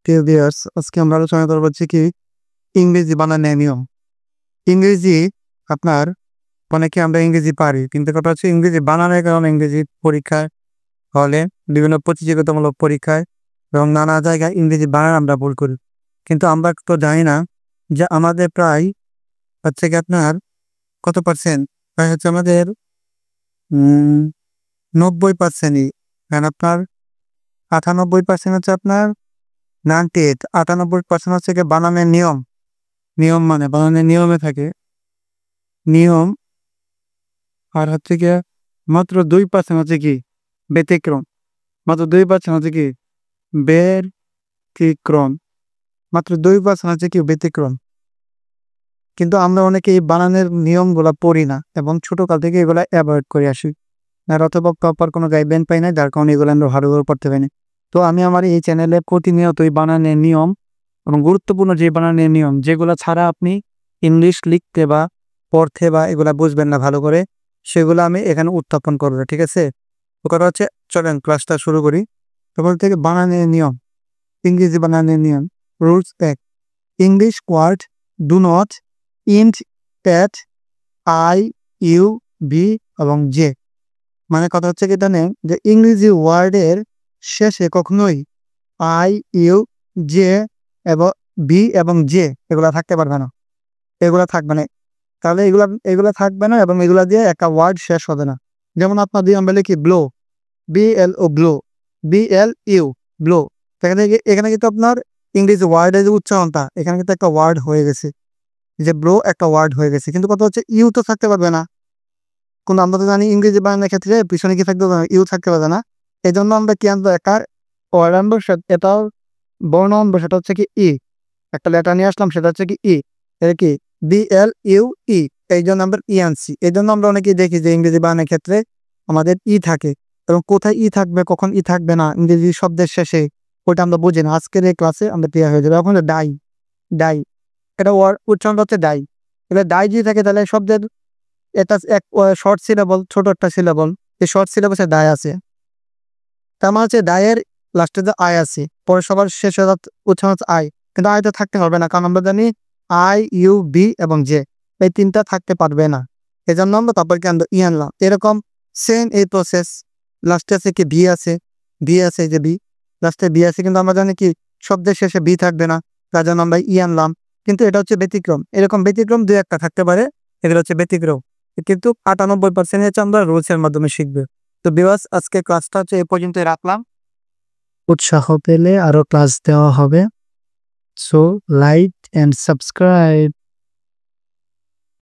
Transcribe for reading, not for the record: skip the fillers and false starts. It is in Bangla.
প্রিয় ভিউয়ার্স, আজকে আমরা আলোচনা করব হচ্ছে কি ইংরেজি বানানের নিয়ম। ইংরেজি আপনার অনেকে আমরা ইংরেজি পারি, কিন্তু কথা হচ্ছে ইংরেজি বানানের কারণে ইংরেজি পরীক্ষার হলে বিভিন্ন প্রতিযোগিতামূলক পরীক্ষায় এবং নানা জায়গায় ইংরেজি বানান আমরা ভুল করি। কিন্তু আমরা তো জানি না যে আমাদের প্রায় হচ্ছে কি আপনার কত পার্সেন্ট, প্রায় হচ্ছে আমাদের 90%ই, কারণ আপনার 98% হচ্ছে আপনার 98 হচ্ছে কি বানানের নিয়ম। নিয়ম মানে বানানের নিয়মে থাকে নিয়ম, আর হচ্ছে গিয়ে মাত্র 2% হচ্ছে কি ব্যতিক্রম। মাত্র 2% হচ্ছে কি ব্যতিক্রম। মাত্র 2% হচ্ছে কি ব্যতিক্রম। কিন্তু আমরা অনেকে এই বানানের নিয়মগুলা পড়ি না এবং ছোটকাল থেকে এগুলা অ্যাভয়েড করে আসি, আর অথবা প্রপার কোনো গাইডলাইন পাই না, যার কারণে এগুলো আমরা ভালোভাবে পড়তে পারি না। তো আমি আমার এই চ্যানেলে প্রতিনিয়তই বানানের নিয়ম এবং গুরুত্বপূর্ণ যে বানানের নিয়ম, যেগুলো ছাড়া আপনি ইংলিশ লিখতে বা পড়তে বা এগুলা বুঝবেন না ভালো করে, সেগুলো আমি এখানে উত্থাপন করবো। ঠিক আছে, তো কথা হচ্ছে চলেন ক্লাসটা শুরু করি। তারপর থেকে বানানের নিয়ম, ইংরেজি বানানের নিয়ম। Rules 1, English word do not end at I, U, B এবং জে। মানে কথা হচ্ছে কি জানেন যে ইংরেজি ওয়ার্ডের শেষে কখনোই আই, ইউ, জে এবং বি এবং জে এগুলা থাকতে পারবে না, এগুলা থাকবে না। তাহলে এগুলা থাকবে না এবং এগুলা দিয়ে একটা ওয়ার্ড শেষ হবে না। যেমন আপনার দিয়ে আমরা লিখি blow, BLO blow, BLU blow. এখানে কিন্তু আপনার ইংরেজি ওয়ার্ডের যে উচ্চারণটা, এখানে কিন্তু একটা ওয়ার্ড হয়ে গেছে, যে ব্লো একটা ওয়ার্ড হয়ে গেছে, কিন্তু কথা হচ্ছে ইউ তো থাকতে পারবে না। কিন্তু আমরা তো জানি ইংরেজি বানানোর ক্ষেত্রে পিছনে কি থাকতে পারবে, ইউ থাকতে পারবে না। এই জন্য আমরা কি আনবো, একটা ওয়ার্ড আনবো, এটাও বর্ণ আনবো, সেটা হচ্ছে কি ই। একটা লেটার নিয়ে আসলাম, সেটা হচ্ছে কি ই। এটা কি BLUE, এই জন্য আমরা ই আনছি। এই জন্য আমরা অনেকেই দেখি যে ইংরেজি বানানোর ক্ষেত্রে আমাদের ই থাকে, এবং কোথায় ই থাকবে কখন ই থাকবে না ইংরেজি শব্দের শেষে, ওইটা আমরা বুঝি না। আজকের এই ক্লাসে আমরা ক্লিয়ার হয়ে যাবে। এখন ডাই, ডাই এটা ওয়ার্ড উচ্চারণটা হচ্ছে ডাই। এবার ডাই যদি থাকে তাহলে শব্দের এটা এক শর্ট সিলেবল, ছোট একটা সিলেবল, এই শর্ট সিলেবাসে ডাই আছে। তার মানে হচ্ছে ডায়ের লাস্টে যে আই আছে, পরে সবার শেষে উচ্চারণ হচ্ছে আই, কিন্তু আইটা থাকতে পারবে না, কারণ আমরা জানি আই, ইউ, বি এবং জে এই তিনটা থাকতে পারবে না। এই জন্য আমরা তারপর কি আনবো, ই আনলাম। এরকম সেম এই প্রসেস, লাস্টে আছে কি বি আছে, যে বি লাস্টে বি আছে, কিন্তু আমরা জানি কি শব্দের শেষে বি থাকবে না, তার জন্য আমরা ই আনলাম। কিন্তু এটা হচ্ছে ব্যতিক্রম। এরকম ব্যতিক্রম 2-1টা থাকতে পারে, এগুলো হচ্ছে ব্যতিক্রম, কিন্তু 98% হচ্ছে আমরা রুলসের মাধ্যমে শিখবে। তো ভিউয়ার্স, আজকে ক্লাসটা হচ্ছে এ পর্যন্তই রাখলাম। উৎসাহ পেলে আরো ক্লাস দেওয়া হবে। So like and subscribe.